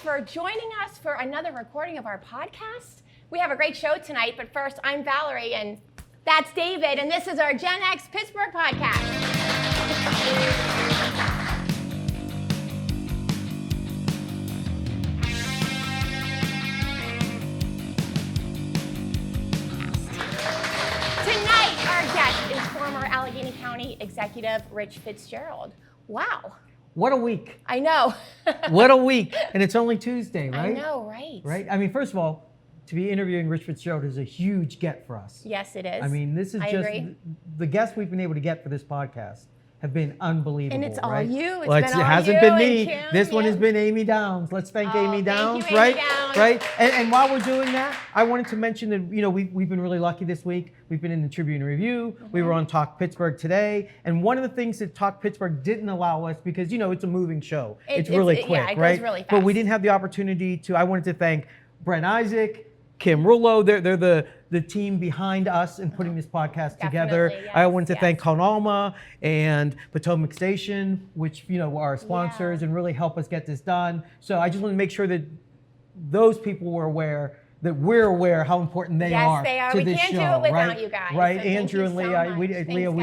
for joining us for another recording of our podcast. We have a great show tonight, but first, I'm Valerie, and that's David, and this is our Gen X Pittsburgh podcast. Tonight, our guest is former Allegheny County Executive Rich Fitzgerald. Wow. What a week. I know. What a week. And it's only Tuesday, right? I know, right? Right? I mean, first of all, to be interviewing Rich Fitzgerald is a huge get for us. Yes, it is. I mean, this is the guests we've been able to get for this podcast have been unbelievable. And it's all right? you. It's well, been all it hasn't you been me. Kim, This one has been Amy Downs. Let's thank Amy Downs, thank you, right? Amy Downs. Right? And while we're doing that, I wanted to mention that, you know, we've been really lucky this week. We've been in the Tribune Review. We were on Talk Pittsburgh today. And one of the things that Talk Pittsburgh didn't allow us, because, you know, it's a moving show. It's really quick, yeah, it right? goes really fast. But we didn't have the opportunity to. I wanted to thank Brent Isaac, Kim Rullo. They're the team behind us in putting this podcast together. Yes, I wanted to thank Conalma and Potomac Station, which, you know, are our sponsors and really help us get this done. So I just want to make sure that those people were aware that we're aware how important they are to this show. We can't do it without right? you guys. Right, So Andrew and Leah. We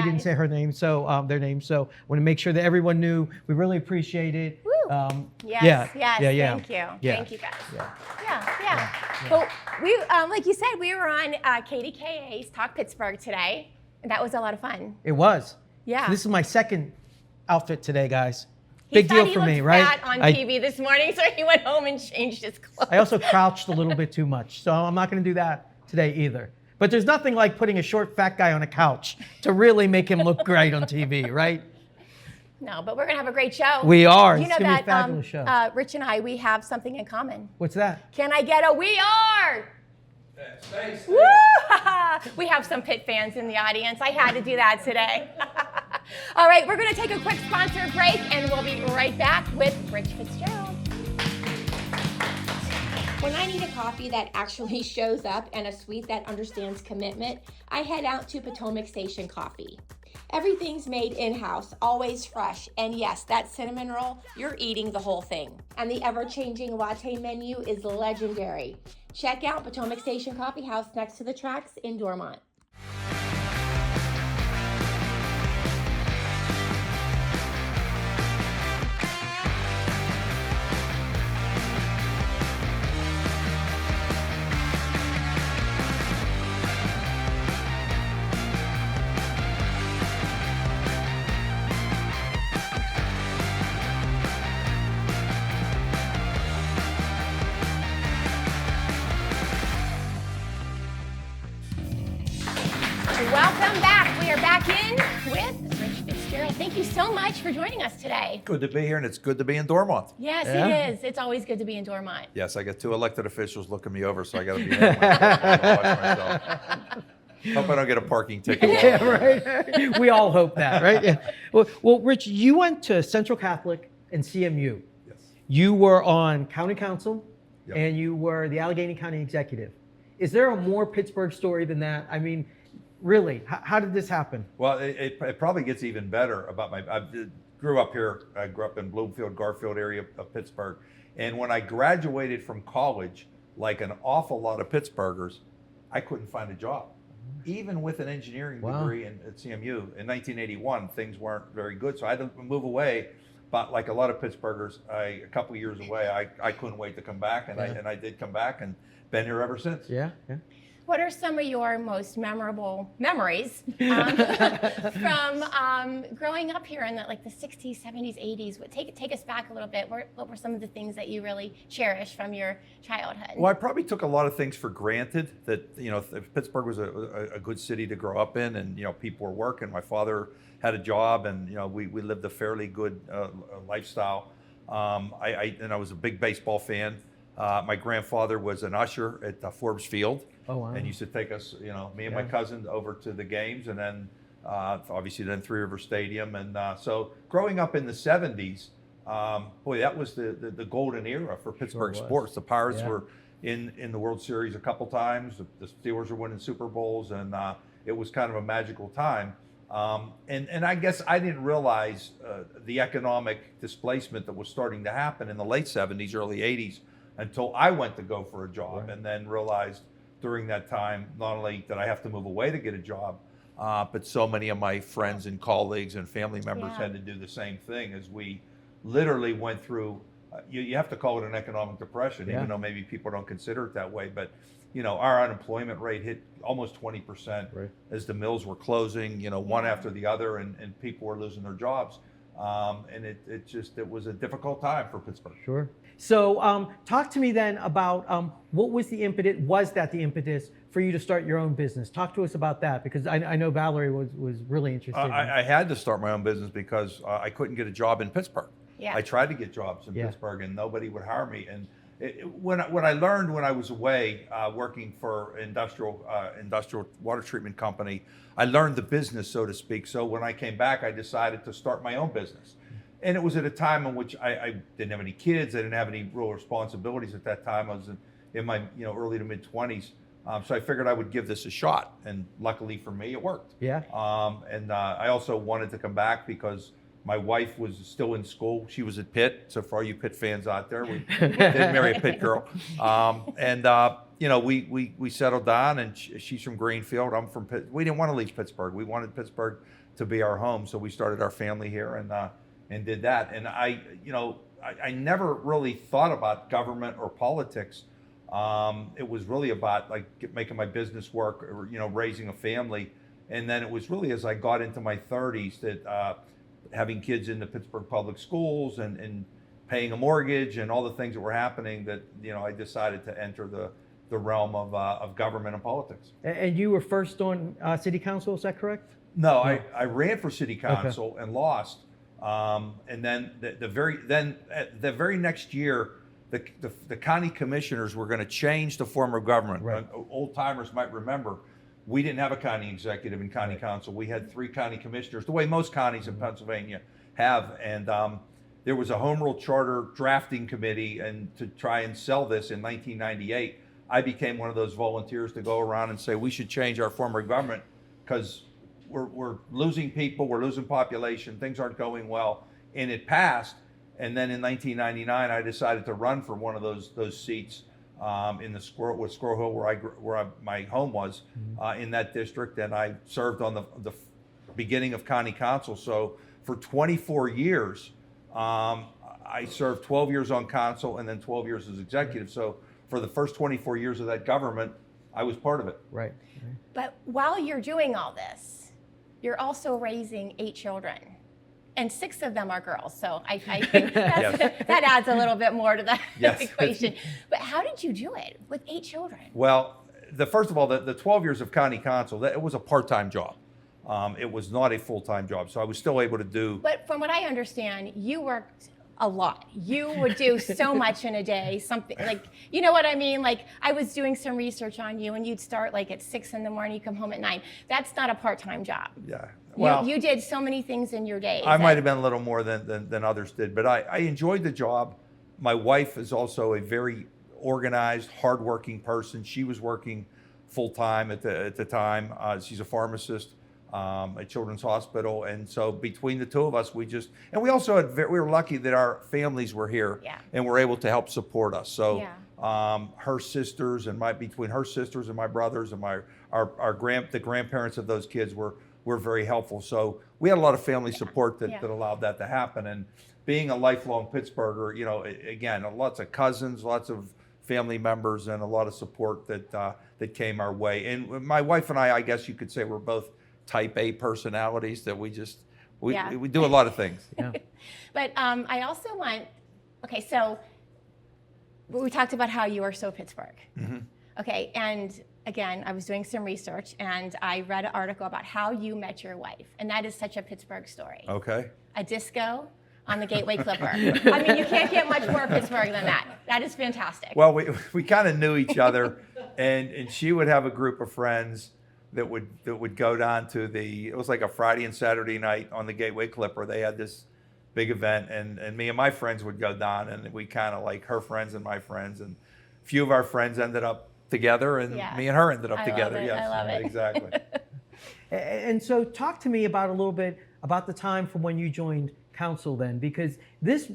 didn't say her name, so their name. So want to make sure that everyone knew. We really appreciate it. Yes. Thank you. Yeah. Thank you, guys. Yeah. But we, like you said, we were on KDKA's Talk Pittsburgh today, and that was a lot of fun. It was. Yeah. So this is my second outfit today, guys. He Big thought deal he for looked me, right? fat on TV this morning, so he went home and changed his clothes. I also crouched a little bit too much, so I'm not going to do that today either. But there's nothing like putting a short, fat guy on a couch to really make him look great on TV, right? No, but we're going to have a great show. We are. You It's know going to that be a fabulous show. Rich and I, we have something in common. What's that? Can I get a we are? Thanks. Woo! We have some Pitt fans in the audience. I had to do that today. All right, we're going to take a quick sponsor break, and we'll be right back with Rich Fitzgerald. When I need a coffee that actually shows up and a suite that understands commitment, I head out to Potomac Station Coffee. Everything's made in-house, always fresh, and yes, that cinnamon roll, you're eating the whole thing. And the ever-changing latte menu is legendary. Check out Potomac Station Coffee House next to the tracks in Dormont. Welcome back. We are back in with Rich Fitzgerald. Thank you so much for joining us today. Good to be here, and it's good to be in Dormont. Yes, it is. It's always good to be in Dormont. Yes, I got 2 elected officials looking me over, so I got to be myself. Hope I don't get a parking ticket. Yeah, right. We all hope that, right? Yeah. Well, Rich, you went to Central Catholic and CMU. Yes. You were on County Council, Yep. and you were the Allegheny County Executive. Is there a more Pittsburgh story than that? I mean, really, how did this happen? Well, it probably gets even better about I grew up here. I grew up in Bloomfield, Garfield area of Pittsburgh. And when I graduated from college, like an awful lot of Pittsburghers, I couldn't find a job. Even with an engineering degree at CMU in 1981, things weren't very good. So I had to move away. But like a lot of Pittsburghers, a couple of years away, I couldn't wait to come back. And I did come back and been here ever since. Yeah. What are some of your most memorable memories from growing up here in the 60s, 70s, 80s? Take us back a little bit. What were some of the things that you really cherished from your childhood? Well, I probably took a lot of things for granted. That, you know, Pittsburgh was a good city to grow up in, and, you know, people were working. My father had a job, and, you know, we lived a fairly good lifestyle. I was a big baseball fan. My grandfather was an usher at Forbes Field. Oh, wow. And used to take us, you know, me and my cousin over to the games, and then obviously then Three River Stadium. And so growing up in the 70s, boy, that was the golden era for Pittsburgh sports. The Pirates were in the World Series a couple times. The Steelers were winning Super Bowls, and it was kind of a magical time. And I guess I didn't realize the economic displacement that was starting to happen in the late 70s, early 80s until I went to go for a job, Right. and then realized during that time not only did I have to move away to get a job, but so many of my friends and colleagues and family members Yeah. had to do the same thing as we literally went through. You have to call it an economic depression, Yeah. even though maybe people don't consider it that way. But our unemployment rate hit almost 20% Right. as the mills were closing, one after the other, and people were losing their jobs. And it was a difficult time for Pittsburgh. Sure. So talk to me then about what was the impetus, was that the impetus for you to start your own business? Talk to us about that, because I know Valerie was really interested. I had to start my own business because I couldn't get a job in Pittsburgh. Yeah. I tried to get jobs in Yeah. Pittsburgh, and nobody would hire me. And when I learned when I was away working for industrial water treatment company, I learned the business, so to speak. So when I came back, I decided to start my own business. And it was at a time in which I didn't have any kids. I didn't have any real responsibilities at that time. I was in my early to mid 20s. So I figured I would give this a shot. And luckily for me, it worked. Yeah. And I also wanted to come back because my wife was still in school. She was at Pitt. So for all you Pitt fans out there, we did marry a Pitt girl. We settled down, and she's from Greenfield. I'm from Pitt. We didn't want to leave Pittsburgh. We wanted Pittsburgh to be our home. So we started our family here and did that. And I never really thought about government or politics. It was really about making my business work, or, raising a family. And then it was really as I got into my 30s that having kids in the Pittsburgh public schools and paying a mortgage and all the things that were happening that, I decided to enter the realm of government and politics. And you were first on city council, is that correct? No, I ran for city council and lost. And then the very next year, the county commissioners were going to change the form of government. Right. Old timers might remember, we didn't have a county executive and county council. We had 3 county commissioners, the way most counties in Pennsylvania have. And there was a home rule charter drafting committee, and to try and sell this in 1998, I became one of those volunteers to go around and say we should change our form of government because we're losing people, we're losing population, things aren't going well. And it passed. And then in 1999, I decided to run for one of those seats in Squirrel Hill, where my home was, in that district. And I served on the beginning of county council. So for 24 years, I served 12 years on council and then 12 years as executive. So for the first 24 years of that government, I was part of it. Right. But while you're doing all this, you're also raising 8 children. And 6 of them are girls, so I think that adds a little bit more to the equation. But how did you do it with 8 children? Well, first of all, the 12 years of county council, it was a part-time job. It was not a full-time job, so I was still able to do. But from what I understand, you worked a lot. You would do so much in a day, something like, you know what I mean? Like, I was doing some research on you, and you'd start at 6 in the morning, you come home at 9. That's not a part-time job. Yeah. Well, you did so many things in your days. I might have been a little more than others did, but I enjoyed the job. My wife is also a very organized, hardworking person. She was working full-time at the time. She's a pharmacist at Children's Hospital, and so between the 2 of us, we also we were lucky that our families were here and were able to help support us. So her sisters and between her sisters and my brothers and the grandparents of those kids were very helpful. So we had a lot of family support that allowed that to happen. And being a lifelong Pittsburgher, again, lots of cousins, lots of family members, and a lot of support that came our way. And my wife and I guess you could say we're both type A personalities that we do a lot of things. Yeah. But I also so we talked about how you are so Pittsburgh. Mm-hmm. Okay, and again, I was doing some research, and I read an article about how you met your wife, and that is such a Pittsburgh story. Okay. A disco on the Gateway Clipper. I mean, you can't get much more Pittsburgh than that. That is fantastic. Well, we kind of knew each other, and she would have a group of friends that would go down to it was like a Friday and Saturday night on the Gateway Clipper. They had this big event, and me and my friends would go down, and we kind of her friends and my friends, and a few of our friends ended up together, and me and her ended up together. Love it. Yes, I love it. Exactly. And so talk to me about a little bit about the time from when you joined council then, because this,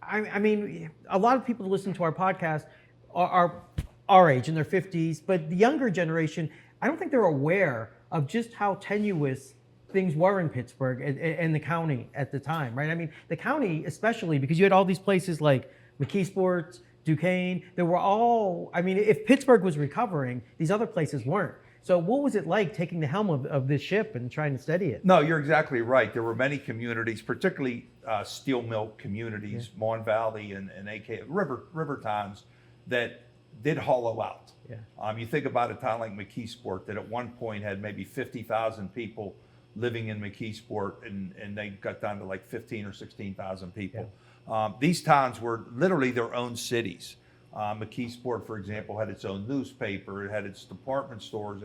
I mean, a lot of people who listen to our podcast are our age, in their 50s, but the younger generation, I don't think they're aware of just how tenuous things were in Pittsburgh and the county at the time, right? I mean, the county, especially because you had all these places like McKeesport's, Duquesne, they were all, I mean, if Pittsburgh was recovering, these other places weren't. So what was it like taking the helm of this ship and trying to steady it? No, you're exactly right. There were many communities, particularly steel mill communities, Mon Valley and AK river towns that did hollow out. Yeah. You think about a town like McKeesport that at one point had maybe 50,000 people living in McKeesport, and they got down to like 15 or 16,000 people. Yeah. These towns were literally their own cities. McKeesport, for example, had its own newspaper. It had its department stores.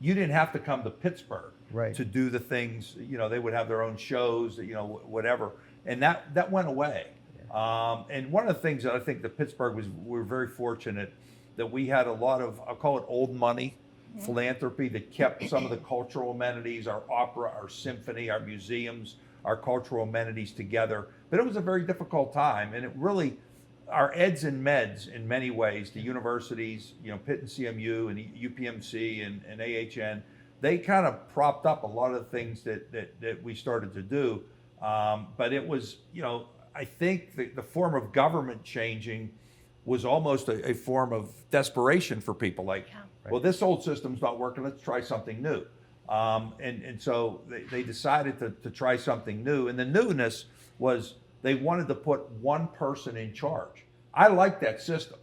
You didn't have to come to Pittsburgh to do the things. They would have their own shows. Whatever, and that went away. Yeah. And one of the things that I think that Pittsburgh we were very fortunate that we had a lot of, I'll call it old money philanthropy that kept some of the cultural amenities, our opera, our symphony, our museums, our cultural amenities together. But it was a very difficult time, and it really, our eds and meds in many ways, the universities, Pitt and CMU and UPMC and AHN, they kind of propped up a lot of the things that we started to do. But it was, I think the form of government changing was almost a form of desperation for people. Like, well, this old system's not working, let's try something new. And so they decided to try something new. And the newness was they wanted to put one person in charge. I liked that system,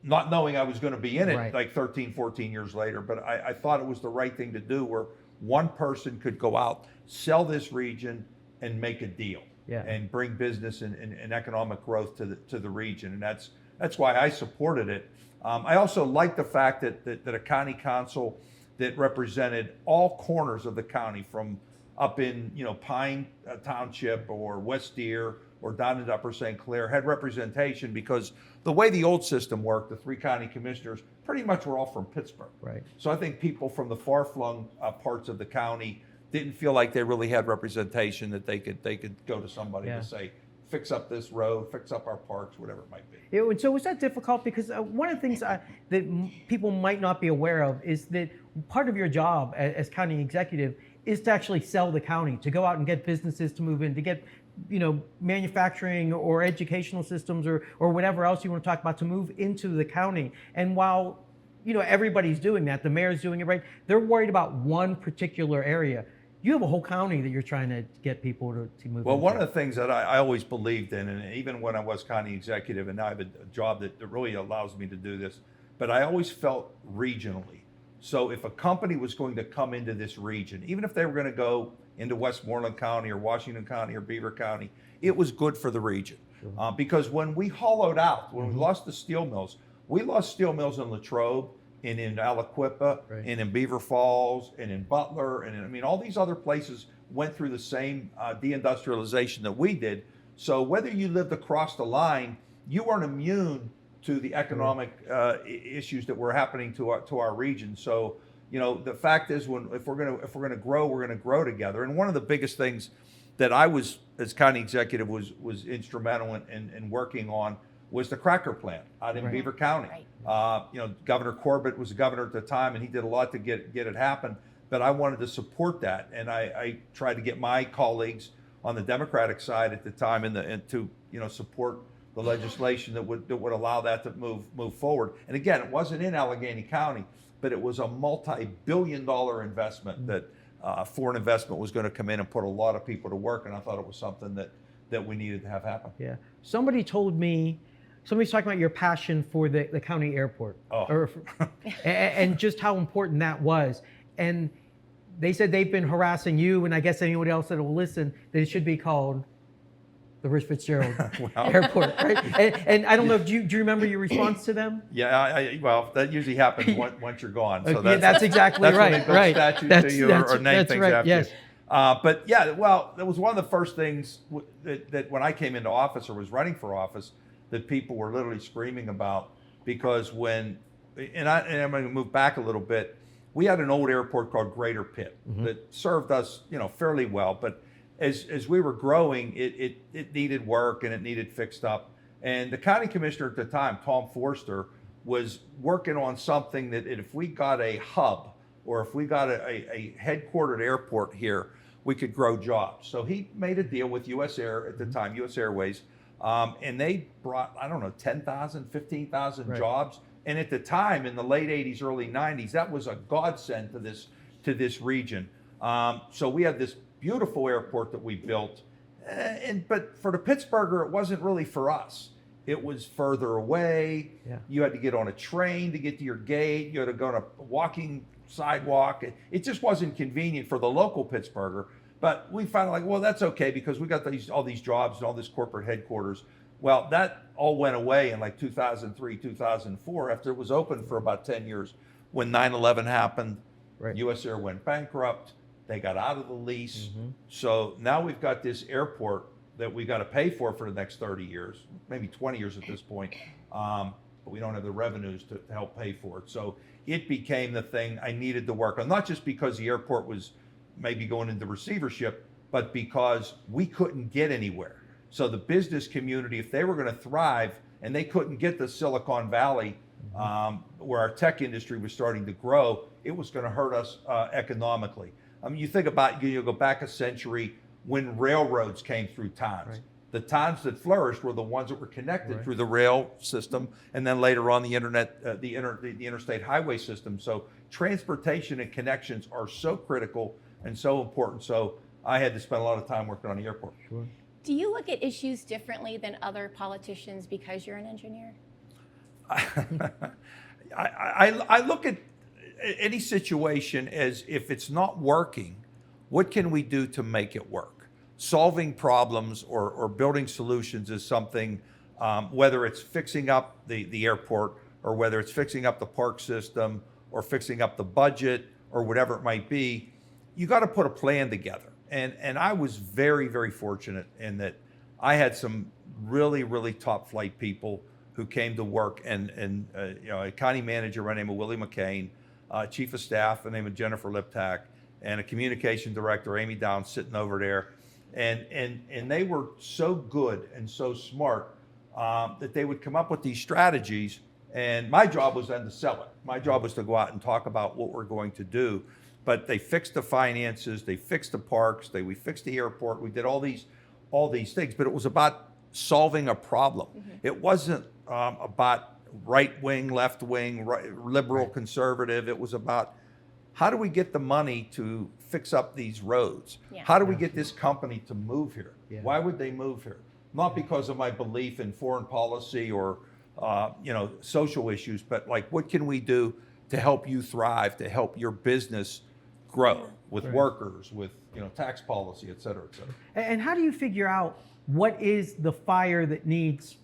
not knowing I was going to be in it like 13, 14 years later. But I thought it was the right thing to do, where one person could go out, sell this region, and make a deal and bring business and economic growth to the region. And that's why I supported it. I also liked the fact that a county council that represented all corners of the county, from up in Pine Township or West Deer or down into Upper St. Clair, had representation, because the way the old system worked, the 3 county commissioners pretty much were all from Pittsburgh. Right. So I think people from the far-flung parts of the county didn't feel like they really had representation, that they could go to somebody to say, fix up this road, fix up our parks, whatever it might be. And so was that difficult? Because one of the things that people might not be aware of is that part of your job as county executive is to actually sell the county, to go out and get businesses to move in, to get manufacturing or educational systems or whatever else you want to talk about to move into the county. And while everybody's doing that, the mayor's doing it right, they're worried about one particular area. You have a whole county that you're trying to get people to move. Well, one of the things that I always believed in, and even when I was county executive, and now I have a job that really allows me to do this, but I always felt regionally. So if a company was going to come into this region, even if they were going to go into Westmoreland County or Washington County or Beaver County, it was good for the region. Because when we hollowed out, when we lost the steel mills, we lost steel mills in Latrobe, and in Aliquippa, and in Beaver Falls, and in Butler, and all these other places went through the same deindustrialization that we did. So whether you lived across the line, you weren't immune to the economic issues that were happening to our region. So the fact is, if we're gonna grow, we're gonna grow together. And one of the biggest things that I was, as county executive, was instrumental in working on was the cracker plant out in Beaver County. Governor Corbett was the governor at the time, and he did a lot to get it happen. But I wanted to support that, and I tried to get my colleagues on the Democratic side at the time and to support the legislation that would allow that to move forward. And again, it wasn't in Allegheny County, but it was a multi-billion-dollar investment that foreign investment was going to come in and put a lot of people to work. And I thought it was something that we needed to have happen. Yeah. Somebody's talking about your passion for the county airport, and just how important that was. And they said they've been harassing you, and I guess anyone else that will listen, that it should be called the Rich Fitzgerald Airport, right? And I don't know, do you remember your response to them? Yeah, well, that usually happens once you're gone. So that's exactly right. When they build statues to you or name things after you. But yeah, well, that was one of the first things that when I came into office or was running for office, that people were literally screaming about, because and I'm going to move back a little bit. We had an old airport called Greater Pitt that served us, fairly well, but as we were growing, it needed work and it needed fixed up. And the county commissioner at the time, Tom Forster, was working on something that if we got a hub or if we got a headquartered airport here, we could grow jobs. So he made a deal with US Air at the time, US Airways, and they brought, I don't know, 10,000, 15,000 jobs. And at the time, in the late 80s, early 90s, that was a godsend to this region. So we had this beautiful airport that we built, but for the Pittsburgher, it wasn't really for us. It was further away. Yeah. You had to get on a train to get to your gate. You had to go on a walking sidewalk. It just wasn't convenient for the local Pittsburgher. But we found like, well, that's okay because we got all these jobs and all this corporate headquarters. Well, that all went away in like 2003, 2004 after it was open for about 10 years. When 9/11 happened, US Air went bankrupt. They got out of the lease. So now we've got this airport that we got to pay for the next 30 years, maybe 20 years at this point. But we don't have the revenues to help pay for it. So it became the thing I needed to work on, not just because the airport was maybe going into receivership, but because we couldn't get anywhere. So the business community, if they were going to thrive and they couldn't get to Silicon Valley, where our tech industry was starting to grow, it was going to hurt us economically. I mean, you think about, you go back a century when railroads came through towns. The towns that flourished were the ones that were connected through the rail system, and then later on the internet, the interstate highway system. So transportation and connections are so critical and so important. So I had to spend a lot of time working on the airport. Do you look at issues differently than other politicians because you're an engineer? I look at any situation as if it's not working, what can we do to make it work? Solving problems or building solutions is something, whether it's fixing up the airport or whether it's fixing up the park system or fixing up the budget or whatever it might be, you got to put a plan together. And I was very, very fortunate in that I had some really, really top flight people who came to work and a county manager by the name of Willie McCain, chief of staff by the name of Jennifer Liptak, and a communication director, Amy Downs, sitting over there. And they were so good and so smart that they would come up with these strategies. And my job was then to sell it. My job was to go out and talk about what we're going to do. But they fixed the finances, they fixed the parks, we fixed the airport, we did all these things. But it was about solving a problem. It wasn't about right wing, left wing, liberal, conservative. It was about how do we get the money to fix up these roads? How do we get this company to move here? Why would they move here? Not because of my belief in foreign policy or social issues, but like what can we do to help you thrive, to help your business grow with workers, with tax policy, et cetera, et cetera. And how do you figure out what is the fire that needs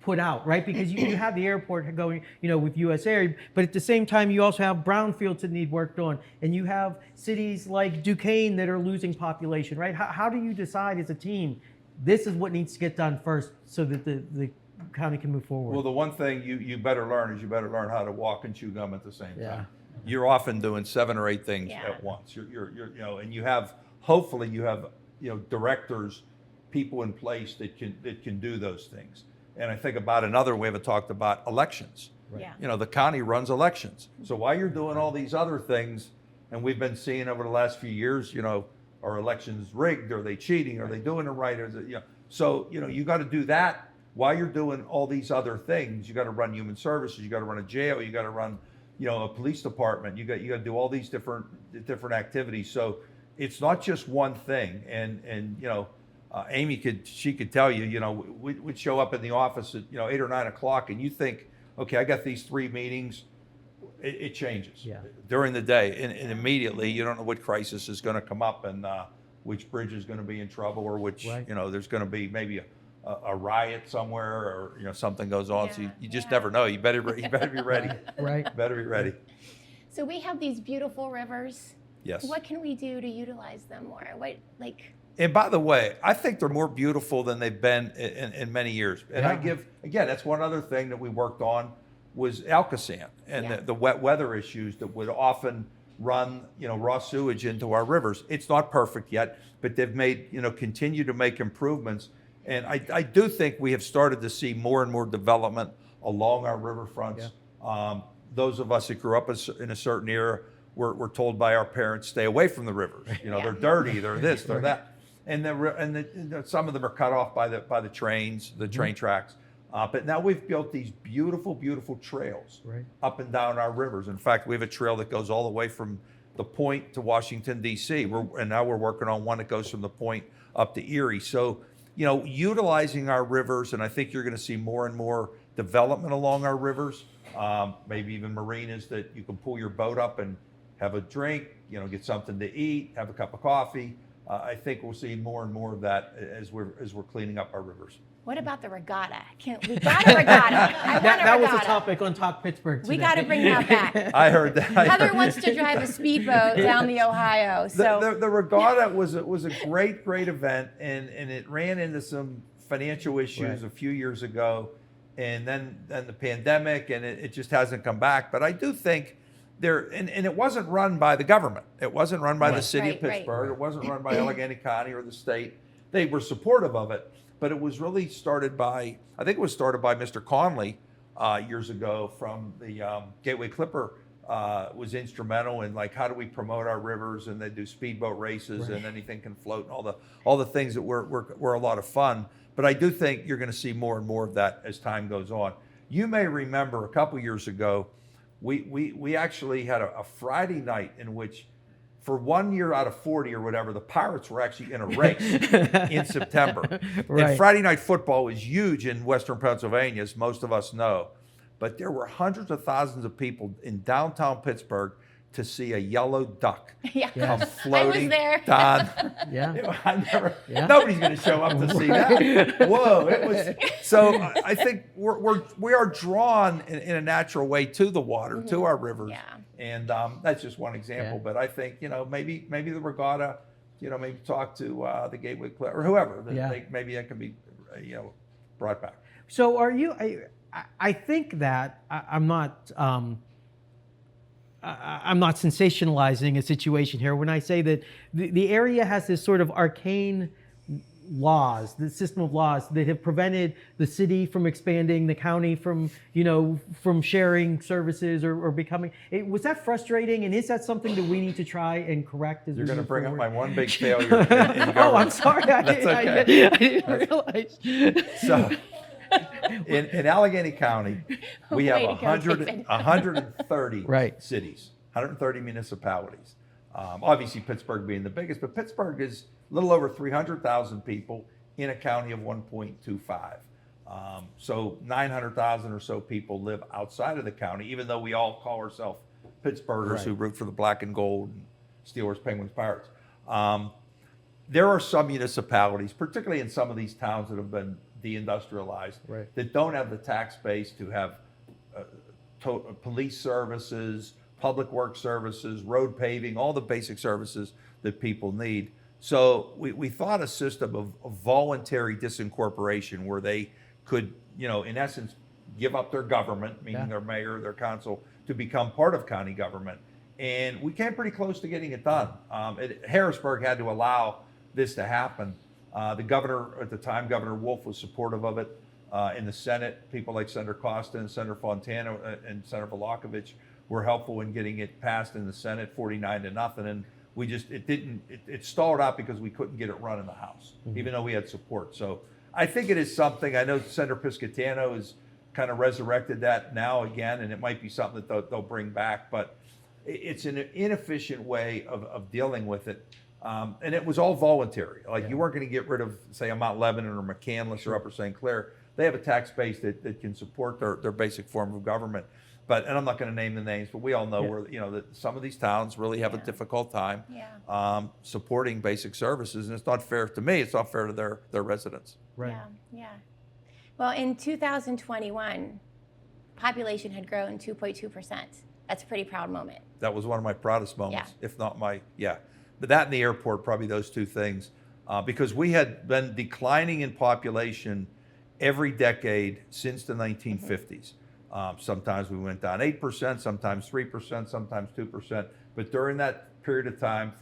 put out, right? Because you have the airport going, with US Air, but at the same time, you also have brownfields that need worked on, and you have cities like Duquesne that are losing population, right? How do you decide as a team, this is what needs to get done first so that the county can move forward? Well, the one thing you better learn is you better learn how to walk and chew gum at the same time. You're often doing 7 or 8 things at once. And you have, hopefully you have, directors, people in place that can do those things. And I think about another, we haven't talked about elections. The county runs elections. So while you're doing all these other things, and we've been seeing over the last few years, are elections rigged? Are they cheating? Are they doing it right? So, you got to do that while you're doing all these other things. You got to run human services. You got to run a jail. You got to run, a police department. You got to do all these different activities. So it's not just one thing. And Amy could tell you, we'd show up in the office at 8 or 9 o'clock, and you think, okay, I got these 3 meetings. It changes during the day, and immediately you don't know what crisis is going to come up, and which bridge is going to be in trouble, or which there's going to be maybe a riot somewhere, or something goes on. So you just never know. You better be ready. Better be ready. So we have these beautiful rivers. Yes. What can we do to utilize them more? And by the way, I think they're more beautiful than they've been in many years. And again, that's one other thing that we worked on was Alcosan and the wet weather issues that would often, run, raw sewage into our rivers. It's not perfect yet, but they've made, continue to make improvements. And I do think we have started to see more and more development along our riverfronts. Yeah. Those of us that grew up in a certain era were told by our parents, stay away from the rivers. They're dirty, they're this, they're that. And some of them are cut off by the trains, the train tracks. But now we've built these beautiful, beautiful trails up and down our rivers. In fact, we have a trail that goes all the way from the Point to Washington, D.C. And now we're working on one that goes from the Point up to Erie. So, utilizing our rivers, and I think you're going to see more and more development along our rivers, maybe even marinas that you can pull your boat up and have a drink, get something to eat, have a cup of coffee. I think we'll see more and more of that as we're cleaning up our rivers. What about the regatta? We got a regatta. That was a topic on Talk Pittsburgh today. We got to bring that back. I heard that. Heather wants to drive a speedboat down the Ohio. So the regatta was a great event, and it ran into some financial issues a few years ago, and then the pandemic, and it just hasn't come back. But I do think and it wasn't run by the government. It wasn't run by the city of Pittsburgh. It wasn't run by Allegheny County or the state. They were supportive of it. But it was really started by Mr. Conley years ago from the Gateway Clipper. Was instrumental in how do we promote our rivers, and they do speedboat races and anything can float and all the things that were a lot of fun. But I do think you're going to see more and more of that as time goes on. You may remember a couple years ago, we actually had a Friday night in which, for 1 year out of 40 or whatever, the Pirates were actually in a race in September. And Friday night football is huge in Western Pennsylvania, as most of us know. But there were hundreds of thousands of people in downtown Pittsburgh to see a yellow duck come floating down. Nobody's going to show up to see that. Whoa! It was so. I think we are drawn in a natural way to the water, to our rivers. Yeah. And that's just one example. Yeah. But I think maybe the regatta, maybe talk to the Gateway Club or whoever. Maybe that can be brought back. So are you? I think that I'm not sensationalizing a situation here when I say that the area has this sort of arcane laws, the system of laws that have prevented the city from expanding, the county from sharing services or becoming. Was that frustrating? And is that something that we need to try and correct as You're going to bring forward? up my one big failure in government. Oh, I'm sorry. That's okay. I didn't realize. So, in Allegheny County, we have 130 cities, 130 municipalities. Obviously, Pittsburgh being the biggest, but Pittsburgh is a little over 300,000 people in a county of 1.25. So 900,000 or so people live outside of the county, even though we all call ourselves Pittsburghers who root for the black and gold, and Steelers, Penguins, Pirates. There are some municipalities, particularly in some of these towns that have been deindustrialized, that don't have the tax base to have police services, public works services, road paving, all the basic services that people need. So we thought a system of voluntary disincorporation where they could, in essence, give up their government, meaning their mayor, their council, to become part of county government. And we came pretty close to getting it done. Harrisburg had to allow this to happen. The governor at the time, Governor Wolf, was supportive of it. In the Senate, people like Senator Costa and Senator Fontana and Senator Valakovich were helpful in getting it passed in the Senate, 49-0. And it stalled out because we couldn't get it run in the House, even though we had support. So I think it is something. I know Senator Piscatano has kind of resurrected that now again, and it might be something that they'll bring back. But it's an inefficient way of dealing with it. And it was all voluntary. You weren't going to get rid of, say, a Mount Lebanon or McCandless or Upper St. Clair. They have a tax base that can support their basic form of government. And I'm not going to name the names, but we all know where that some of these towns really have a difficult time supporting basic services, and it's not fair to me. It's not fair to their residents. Right. Yeah. Well, in 2021, population had grown 2.2%. That's a pretty proud moment. That was one of my proudest moments, if not my But that and the airport, probably those two things, because we had been declining in population every decade since the 1950s. Sometimes we went down 8%, sometimes 3%, sometimes 2%. But during that period of time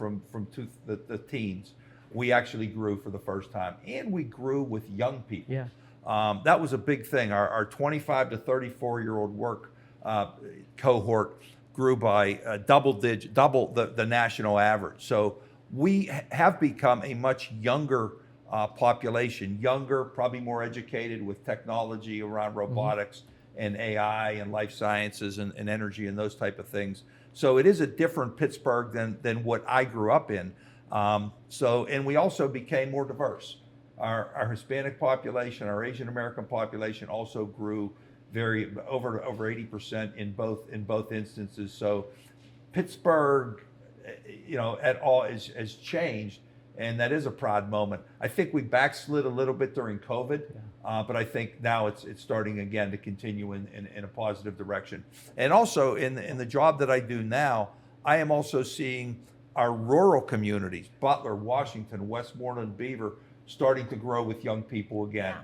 the teens, we actually grew for the first time, and we grew with young people. Yeah. That was a big thing. Our 25 to 34-year-old work cohort grew by double the national average. So we have become a much younger population, younger, probably more educated with technology around robotics and AI and life sciences and energy and those type of things. So it is a different Pittsburgh than what I grew up in. And we also became more diverse. Our Hispanic population, our Asian American population also grew over 80% in both instances. So Pittsburgh, at all has changed, and that is a proud moment. I think we backslid a little bit during COVID, but I think now it's starting again to continue in a positive direction. And also in the job that I do now, I am also seeing our rural communities, Butler, Washington, Westmoreland, Beaver, starting to grow with young people again.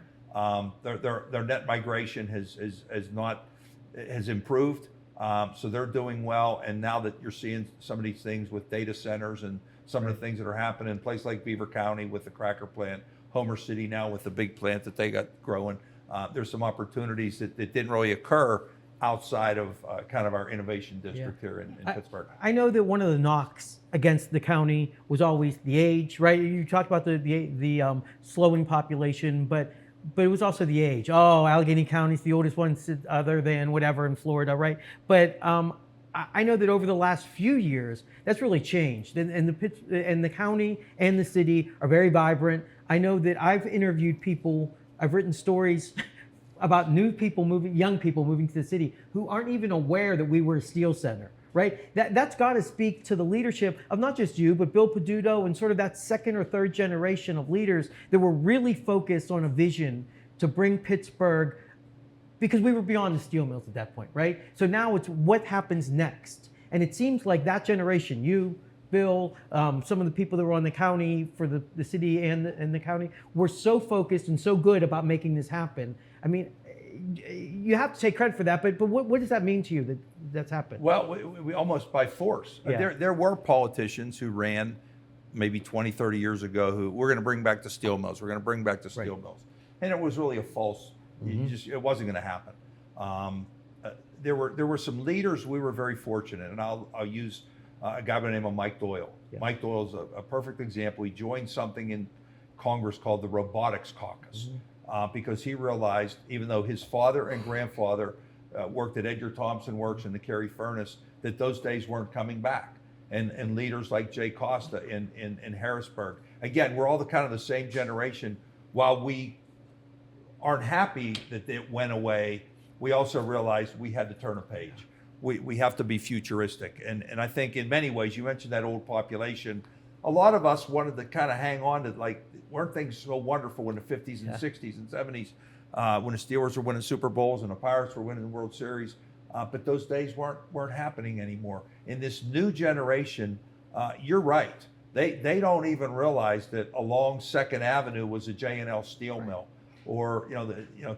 Their net migration has improved, so they're doing well. And now that you're seeing some of these things with data centers and some of the things that are happening in places like Beaver County with the cracker plant, Homer City now with the big plant that they got growing, there's some opportunities that didn't really occur outside of kind of our innovation district here in Pittsburgh. I know that one of the knocks against the county was always the age, right? You talked about the slowing population, but it was also the age. Oh, Allegheny County's the oldest one other than whatever in Florida, right? But I know that over the last few years, that's really changed. And the county and the city are very vibrant. I know that I've interviewed people, I've written stories about young people moving to the city who aren't even aware that we were a steel center, right? That's got to speak to the leadership of not just you, but Bill Peduto and sort of that second or third generation of leaders that were really focused on a vision to bring Pittsburgh, because we were beyond the steel mills at that point, right? So now it's what happens next. And it seems like that generation, you, Bill, some of the people that were on the county for the city and the county were so focused and so good about making this happen. I mean, you have to take credit for that, but what does that mean to you that's happened? Well, we almost by force. Yeah. There were politicians who ran maybe 20, 30 years ago who we're going to bring back the steel mills. We're going to bring back the steel mills. And it was really a false, it wasn't going to happen. There were some leaders. We were very fortunate, and I'll use a guy by the name of Mike Doyle. Yeah. Mike Doyle is a perfect example. He joined something in Congress called the Robotics Caucus. Because he realized, even though his father and grandfather worked at Edgar Thomson Works and the Cary Furnace, that those days weren't coming back. And leaders like Jay Costa in Harrisburg. Again, we're all the same generation. While we aren't happy that it went away, we also realized we had to turn a page. We have to be futuristic. And I think in many ways, you mentioned that old population, a lot of us wanted to kind of hang on to, weren't things so wonderful in the 50s and 60s and 70s when the Steelers were winning Super Bowls and the Pirates were winning the World Series, but those days weren't happening anymore. In this new generation, you're right. They don't even realize that along 2nd Avenue was a J&L steel mill, or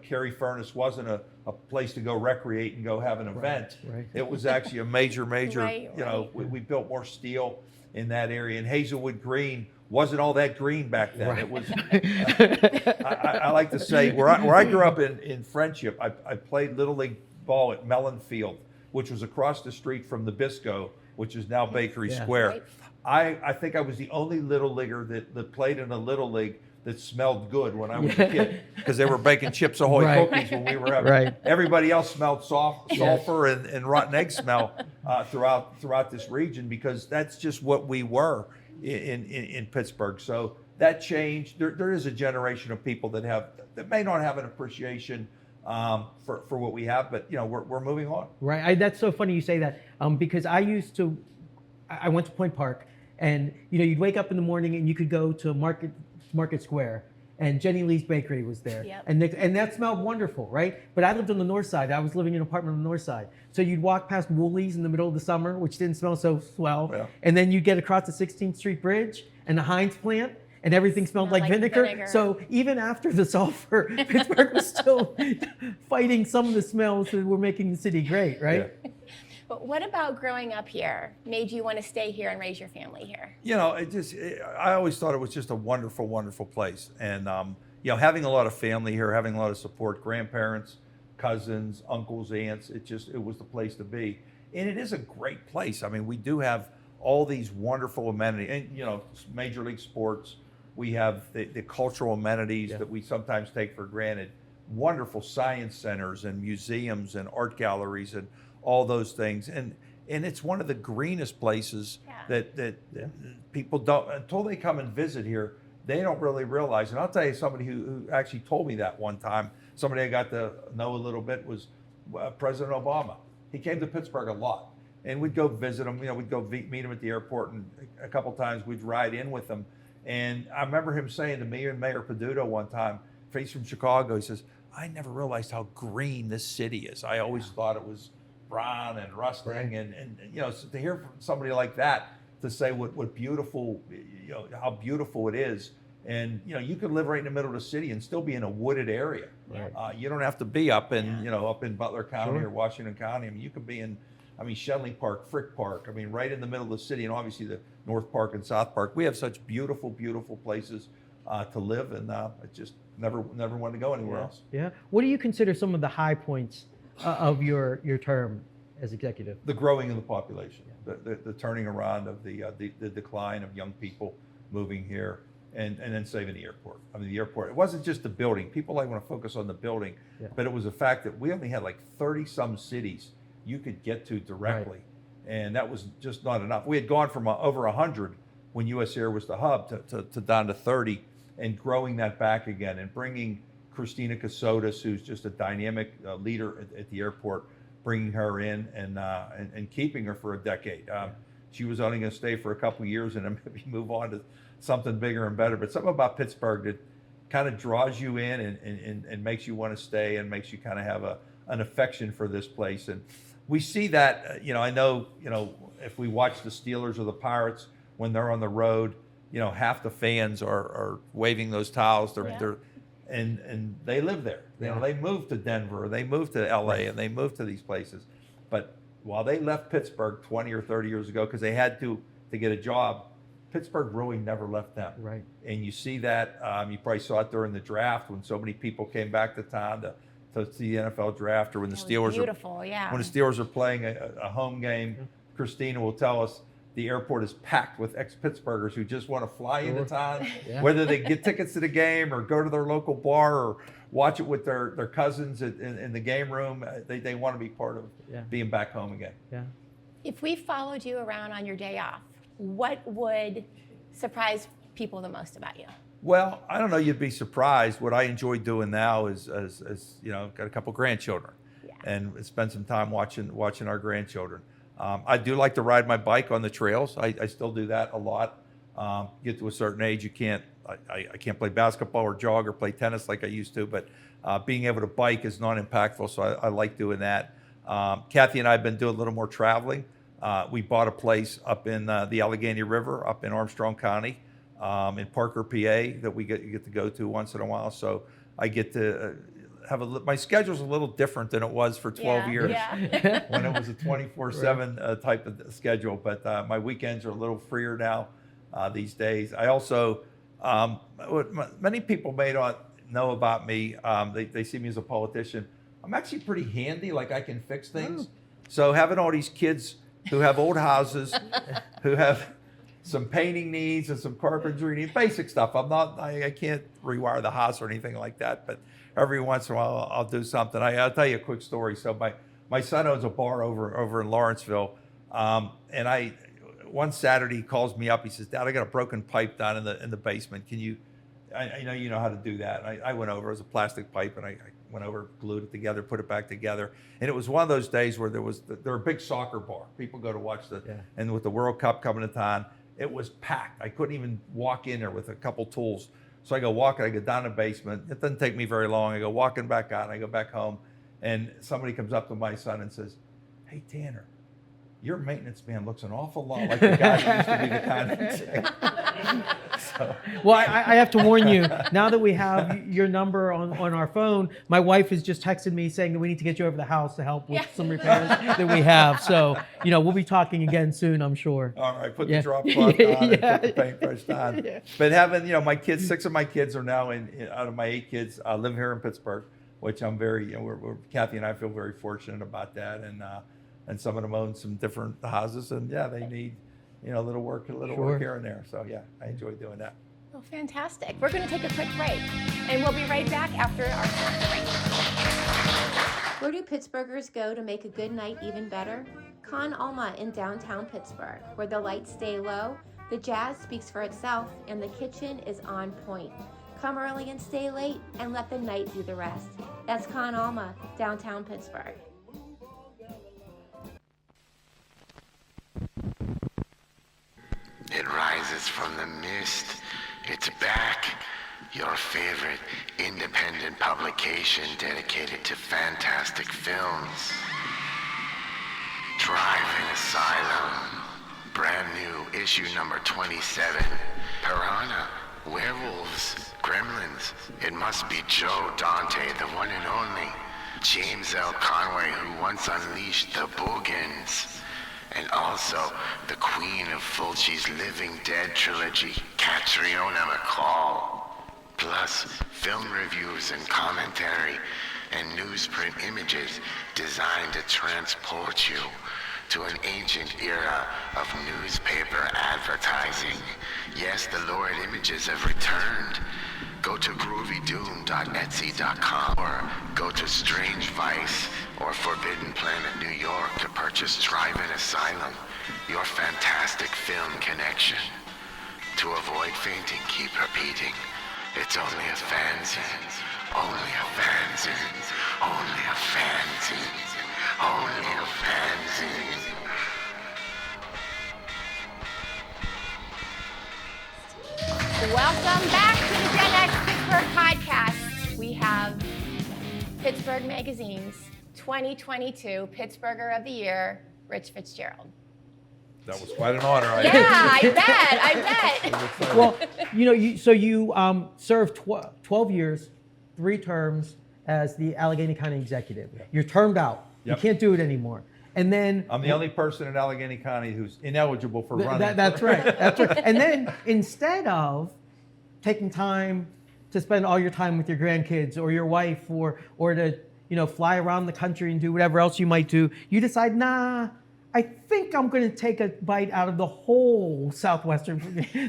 Cary Furnace wasn't a place to go recreate and go have an event. Right. It was actually a major. We built more steel in that area, and Hazelwood Green wasn't all that green back then. Right. It was. I like to say where I grew up in Friendship, I played Little League ball at Mellon Field, which was across the street from the Bisco, which is now Bakery Square. Right. I think I was the only little leaguer that played in a little league that smelled good when I was a kid, because they were baking Chips Ahoy cookies when we were up. Right. Everybody else smelled sulfur and rotten egg smell throughout this region, because that's just what we were in Pittsburgh. So that changed. There is a generation of people that may not have an appreciation for what we have, but we're moving on. Right. That's so funny you say that, because I went to Point Park, and you'd wake up in the morning and you could go to Market Square, and Jenny Lee's Bakery was there. Yep. And that smelled wonderful, right? But I lived on the north side. I was living in an apartment on the north side. So you'd walk past Woolies in the middle of the summer, which didn't smell so swell. Yeah. And then you'd get across the 16th Street Bridge and the Heinz plant, and everything smelled like vinegar. So even after the sulfur, Pittsburgh was still fighting some of the smells that were making the city great, right? Yeah. But what about growing up here made you want to stay here and raise your family here? You know, I always thought it was just a wonderful, wonderful place. And, you know, having a lot of family here, having a lot of support, grandparents, cousins, uncles, aunts, it was the place to be. And it is a great place. I mean, we do have all these wonderful amenities, and, you know, major league sports. We have the cultural amenities that we sometimes take for granted. Wonderful science centers and museums and art galleries and all those things. And it's one of the greenest places that people don't, until they come and visit here, they don't really realize. And I'll tell you, somebody who actually told me that one time, somebody I got to know a little bit, was President Obama. He came to Pittsburgh a lot, and we'd go visit him. You know, we'd go meet him at the airport, and a couple times we'd ride in with him. And I remember him saying to me and Mayor Peduto one time, he's from Chicago, he says, I never realized how green this city is. I always thought it was brown and rusting, and you know, so to hear from somebody like that to say what beautiful, you know, how beautiful it is. And you know, you could live right in the middle of the city and still be in a wooded area. Right. You don't have to be up in you know, up in Butler County or Washington County. I mean, you could be in, I mean, Shenley Park, Frick Park. I mean, right in the middle of the city, and obviously the North Park and South Park. We have such beautiful, beautiful places to live, and I just never wanted to go anywhere else. Yeah. What do you consider some of the high points of your term as executive? The growing of the population, the turning around of the decline of young people moving here, and then saving the airport. I mean, the airport, it wasn't just the building. People like want to focus on the building, but it was the fact that we only had like 30-some cities you could get to directly. And that was just not enough. We had gone from over 100 when US Air was the hub to down to 30, and growing that back again, and bringing Christina Casotis, who's just a dynamic leader at the airport, bringing her in and keeping her for a decade. She was only going to stay for a couple of years and then maybe move on to something bigger and better. But something about Pittsburgh that kind of draws you in and makes you want to stay, and makes you kind of have an affection for this place. And we see that, you know, I know, you know, if we watch the Steelers or the Pirates when they're on the road, you know, half the fans are waving those towels. And they live there. You know, they moved to Denver, they moved to LA, and they moved to these places. But while they left Pittsburgh 20 or 30 years ago because they had to get a job, Pittsburgh really never left them. Right. And you see that, you probably saw it during the draft when so many people came back to town to see the NFL draft, or when the Steelers when the Steelers are playing a home game. Christina will tell us the airport is packed with ex-Pittsburghers who just want to fly into town, whether they get tickets to the game or go to their local bar or watch it with their cousins in the game room. They want to be part of being back home again. Yeah. If we followed you around on your day off, what would surprise people the most about you? Well, I don't know, you'd be surprised. What I enjoy doing now is you know, got a couple grandchildren, and spend some time watching our grandchildren. I do like to ride my bike on the trails. I still do that a lot. Get to a certain age, you can't. I can't play basketball or jog or play tennis like I used to, but being able to bike is non-impactful, so I like doing that. Kathy and I have been doing a little more traveling. We bought a place up in the Allegheny River, up in Armstrong County, in Parker, PA, that we get to go to once in a while. So I get to my schedule's a little different than it was for 12 years when it was a 24/7 type of schedule. But my weekends are a little freer now these days. I also, what many people may not know about me, they see me as a politician. I'm actually pretty handy, like I can fix things. So having all these kids who have old houses, who have some painting needs and some carpentry needs, basic stuff. I can't rewire the house or anything like that, but every once in a while I'll do something. I'll tell you a quick story. So my son owns a bar over in Lawrenceville, and one Saturday he calls me up. He says, "Dad, I got a broken pipe down in the basement. Can you? I know you know how to do that." And I went over. It was a plastic pipe, and I went over, glued it together, put it back together. And it was one of those days where they're a big soccer bar. People go to watch and with the World Cup coming to town, it was packed. I couldn't even walk in there with a couple tools. So I go walking, I go down the basement. It doesn't take me very long. I go walking back out, and I go back home, and somebody comes up to my son and says, "Hey, Tanner, your maintenance man looks an awful lot like the guy who used to be the kind of Well, I have to warn you, now that we have your number on our phone, my wife has just texted me saying that we need to get you over to the house to help with some repairs that we have. So, we'll be talking again soon, I'm sure. All right, put the drop cloth on and put the paintbrush on. Yeah. But having, my kids, 6 of my kids are now out of my 8 kids live here in Pittsburgh, which I'm very, Kathy and I feel very fortunate about that. And some of them own some different houses, and they need, a little work here and there. So I enjoy doing that. Well, fantastic. We're going to take a quick break, and we'll be right back after our sponsor break. Where do Pittsburghers go to make a good night even better? Con Alma in downtown Pittsburgh, where the lights stay low, the jazz speaks for itself, and the kitchen is on point. Come early and stay late, and let the night do the rest. That's Con Alma, downtown Pittsburgh. It rises from the mist. It's back. Your favorite independent publication dedicated to fantastic films. Drive-In Asylum. Brand new issue number 27. Piranha. Werewolves. Gremlins. It must be Joe Dante, the one and only. James L. Conway, who once unleashed the Boogans. And also the queen of Fulci's Living Dead trilogy, Catriona McCall. Plus, film reviews and commentary and newsprint images designed to transport you to an ancient era of newspaper advertising. Yes, the lurid images have returned. Go to groovydoom.etsy.com or go to Strange Vice or Forbidden Planet New York to purchase Drive-In Asylum, your fantastic film connection. To avoid fainting, keep repeating. It's only a fanzine, only a fanzine, only a fanzine, only a fanzine. Welcome back to the Gen X Pittsburgh podcast. We have Pittsburgh Magazine's 2022 Pittsburgher of the Year, Rich Fitzgerald. That was quite an honor. I bet. Well, you served 12 years, 3 terms as the Allegheny County Executive. You're termed out. Yep. You can't do it anymore. And then I'm the only person in Allegheny County who's ineligible for running. That's right. That's right. And then instead of taking time to spend all your time with your grandkids or your wife or to fly around the country and do whatever else you might do, you decide, nah, I think I'm going to take a bite out of the whole Southwestern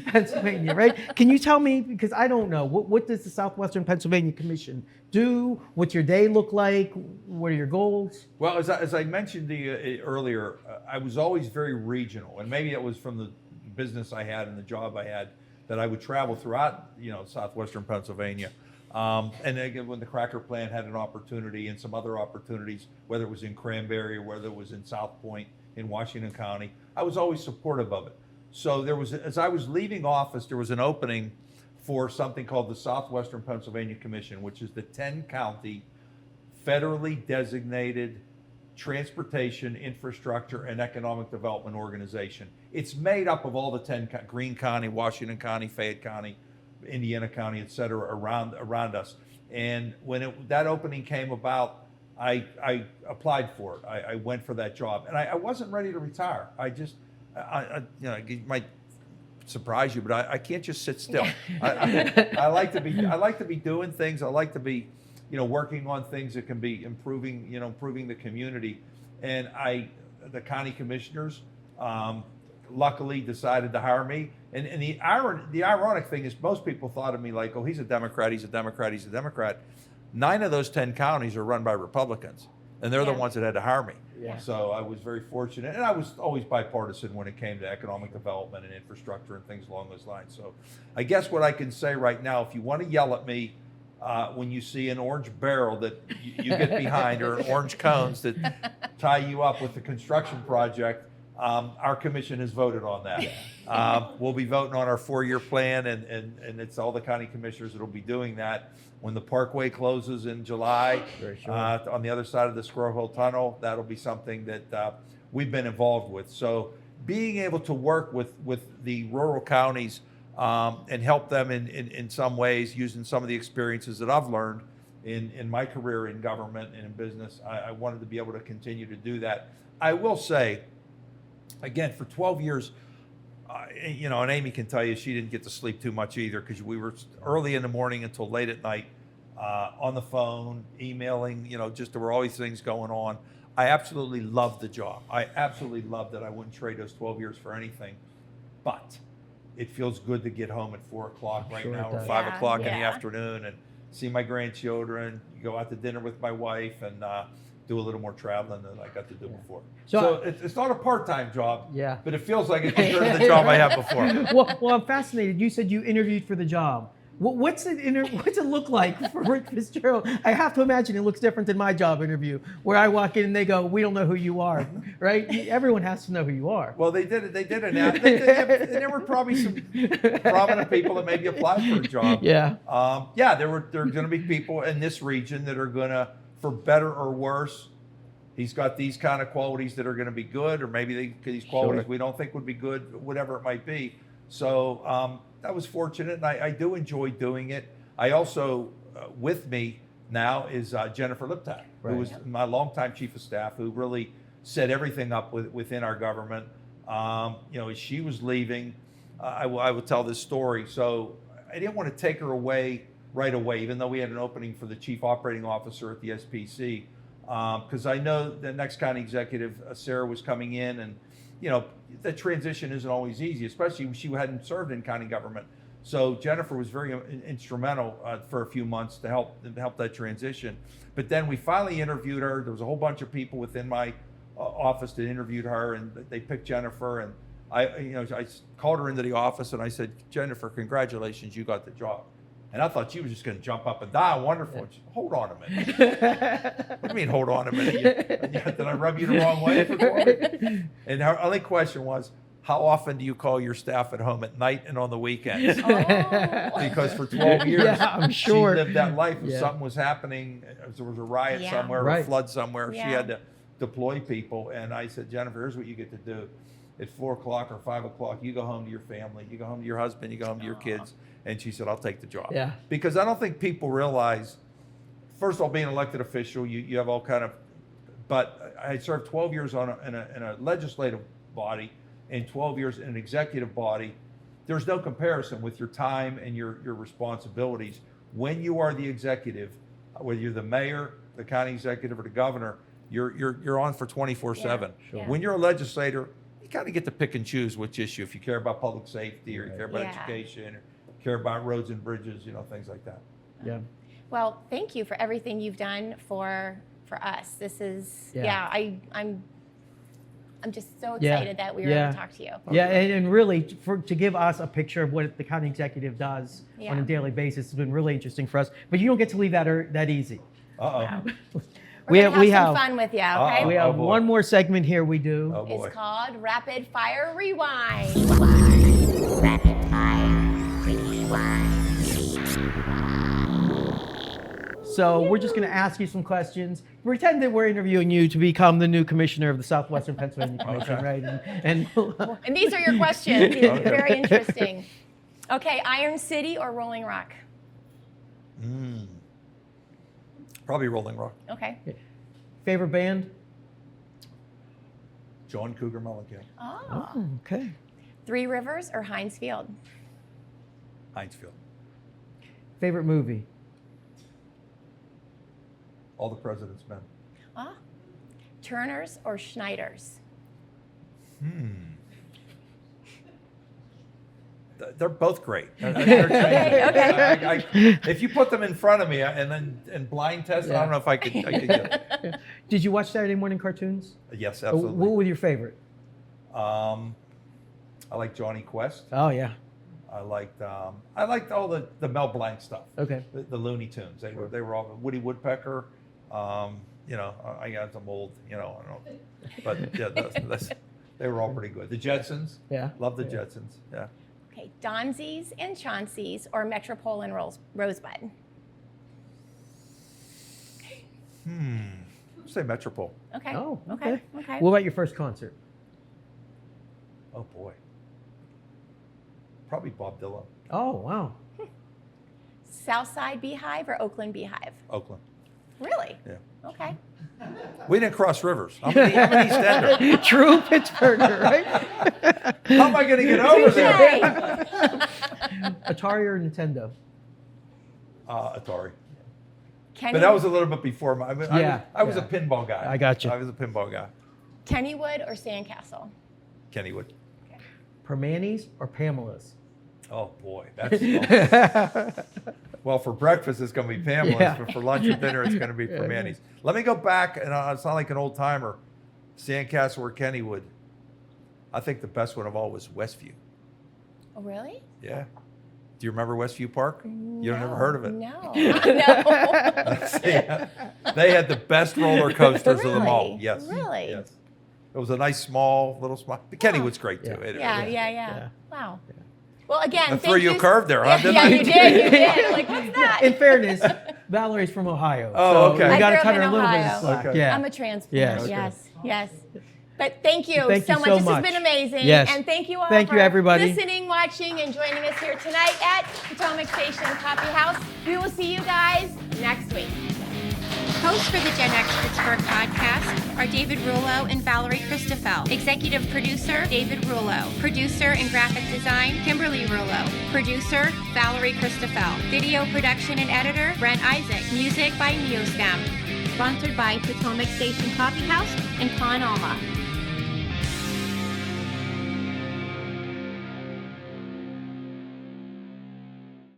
Pennsylvania, right? Can you tell me, because I don't know, what does the Southwestern Pennsylvania Commission do? What's your day look like? What are your goals? Well, as I mentioned to you earlier, I was always very regional, and maybe it was from the business I had and the job I had that I would travel throughout, Southwestern Pennsylvania. And again, when the Cracker Plant had an opportunity and some other opportunities, whether it was in Cranberry or whether it was in South Point in Washington County, I was always supportive of it. So as I was leaving office, there was an opening for something called the Southwestern Pennsylvania Commission, which is the 10-county federally designated transportation, infrastructure, and economic development organization. It's made up of all the 10, Greene County, Washington County, Fayette County, Indiana County, et cetera, around us. And when that opening came about, I applied for it. I went for that job, and I wasn't ready to retire. It might surprise you, but I can't just sit still. I like to be doing things. I like to be, working on things that can be improving the community. And the county commissioners, luckily decided to hire me. And the ironic thing is, most people thought of me like, oh, he's a Democrat, he's a Democrat, he's a Democrat. 9 of those 10 counties are run by Republicans, and they're the ones that had to hire me. Yeah. So I was very fortunate, and I was always bipartisan when it came to economic development and infrastructure and things along those lines. So I guess what I can say right now, if you want to yell at me when you see an orange barrel that you get behind or orange cones that tie you up with the construction project, our commission has voted on that. We'll be voting on our 4-year plan, and it's all the county commissioners that will be doing that. When the Parkway closes in July, on the other side of the Squirrel Hill Tunnel, that'll be something that we've been involved with. So being able to work with the rural counties and help them in some ways using some of the experiences that I've learned in my career in government and in business. I wanted to be able to continue to do that. I will say, again, for 12 years, and Amy can tell you she didn't get to sleep too much either, because we were early in the morning until late at night on the phone, emailing, just there were always things going on. I absolutely loved the job. I absolutely loved it. I wouldn't trade those 12 years for anything. But it feels good to get home at 4 o'clock right now, or 5 o'clock in the afternoon, and see my grandchildren, go out to dinner with my wife, and do a little more traveling than I got to do before. So it's not a part-time job, but it feels like it's compared to the job I had before. Well, I'm fascinated. You said you interviewed for the job. What's it look like for Rich Fitzgerald? I have to imagine it looks different than my job interview, where I walk in and they go, "We don't know who you are," right? Everyone has to know who you are. Well, they did it. They did it. Now there were probably some prominent people that maybe applied for a job. There are going to be people in this region that are going to, for better or worse, he's got these kind of qualities that are going to be good, or maybe these qualities we don't think would be good, whatever it might be. So I was fortunate, and I do enjoy doing it. I also, with me now is Jennifer Liptak, who was my longtime chief of staff, who really set everything up within our government. As she was leaving, I will tell this story. So I didn't want to take her away right away, even though we had an opening for the chief operating officer at the SPC, because I know the next county executive, Sarah, was coming in, and the transition isn't always easy, especially when she hadn't served in county government. So Jennifer was very instrumental for a few months to help that transition. But then we finally interviewed her. There was a whole bunch of people within my office that interviewed her, and they picked Jennifer. And I called her into the office and I said, "Jennifer, congratulations, you got the job." And I thought she was just going to jump up and die. Wonderful. She said, "Hold on a minute." "What do you mean, hold on a minute? Did I rub you the wrong way for 12 weeks?" And her only question was, "How often do you call your staff at home at night and on the weekends?" Because for 12 years, I'm sure she lived that life. If something was happening, if there was a riot somewhere, or a flood somewhere, she had to deploy people. And I said, "Jennifer, here's what you get to do. At 4 o'clock or 5 o'clock, you go home to your family, you go home to your husband, you go home to your kids." And she said, "I'll take the job." Because I don't think people realize, first of all, being an elected official, you have all kind of, but I served 12 years in a legislative body and 12 years in an executive body. There's no comparison with your time and your responsibilities. When you are the executive, whether you're the mayor, the county executive, or the governor, you're on for 24/7. When you're a legislator, you kind of get to pick and choose which issue, if you care about public safety, or you care about education, or care about roads and bridges, things like that. Well, thank you for everything you've done for us. This is I'm just so excited that we were able to talk to you. And really to give us a picture of what the county executive does on a daily basis has been really interesting for us. But you don't get to leave that easy. Wow. We have some fun with you, okay? We have one more segment here we do. It's called Rapid Fire Rewind. Rapid Fire Rewind. So we're just going to ask you some questions. Pretend that we're interviewing you to become the new commissioner of the Southwestern Pennsylvania Commission, right? And these are your questions. Very interesting. Okay, Iron City or Rolling Rock? Probably Rolling Rock. Okay. Favorite band? John Cougar Mellencamp. Oh. Okay. Three Rivers or Heinz Field? Heinz Field. Favorite movie? All the President's Men. Turner's or Schneider's? They're both great. Okay. If you put them in front of me and blind test, I don't know if I could get it. Did you watch Saturday morning cartoons? Yes, absolutely. What was your favorite? I like Johnny Quest. Oh yeah. I liked all the Mel Blanc stuff. Okay. The Looney Tunes. They were all Woody Woodpecker. I got some old, I don't know, but they were all pretty good. The Jetsons. Yeah. Love the Jetsons. Yeah. Okay, Donzi's and Chauncey's or Metropole and Rosebud? Say Metropole. Okay. Oh, okay. What about your first concert? Oh boy. probably Bob Dylan. Oh, wow. Southside Beehive or Oakland Beehive? Oakland. Really? Yeah. Okay. We didn't cross rivers. I'm an East Ender. True Pittsburgher, right? How am I going to get over there? Atari or Nintendo? Atari. Kenny, But that was a little bit before my. I was a yeah. pinball guy. I got you. I was a pinball guy. Kennywood or Sandcastle? Kennywood. Permanis or Pamela's? Oh boy, that's. Well, for breakfast it's going to be Pamela's, Yeah. but for lunch or dinner it's going to be Permanis. Let me go back, and I sound like an old timer. Sandcastle or Kennywood. I think the best one of all was Westview. Oh, really? Yeah. Do you remember Westview Park? You never heard of it? No. No. They had the best roller coasters of them all. Really? Yes. Really? Yes. It was a nice, small, little spot. The Kennywood's great too. Yeah. Yeah. Wow. Well, again, I thank threw you a curve there, huh? Yeah, you did. Like, what's that? In fairness, Valerie's from Ohio. Oh, so okay. We I got to grew up cut her in a little bit Ohio. of slack. Okay. Yeah. I'm a transplant. Yes. Yes. But thank you Thank so you much. so This much. has been amazing. Yes. And thank you all Thank for you, everybody. listening, watching, and joining us here tonight at Potomac Station Coffee House. We will see you guys next week. Hosts for the Gen X Pittsburgh podcast are David Rullo and Valerie Christoffel. Executive producer, David Rullo. Producer and graphic design, Kimberly Rullo. Producer, Valerie Christoffel. Video production and editor, Brent Isaac. Music by Neostem. Sponsored by Potomac Station Coffee House and Con Alma.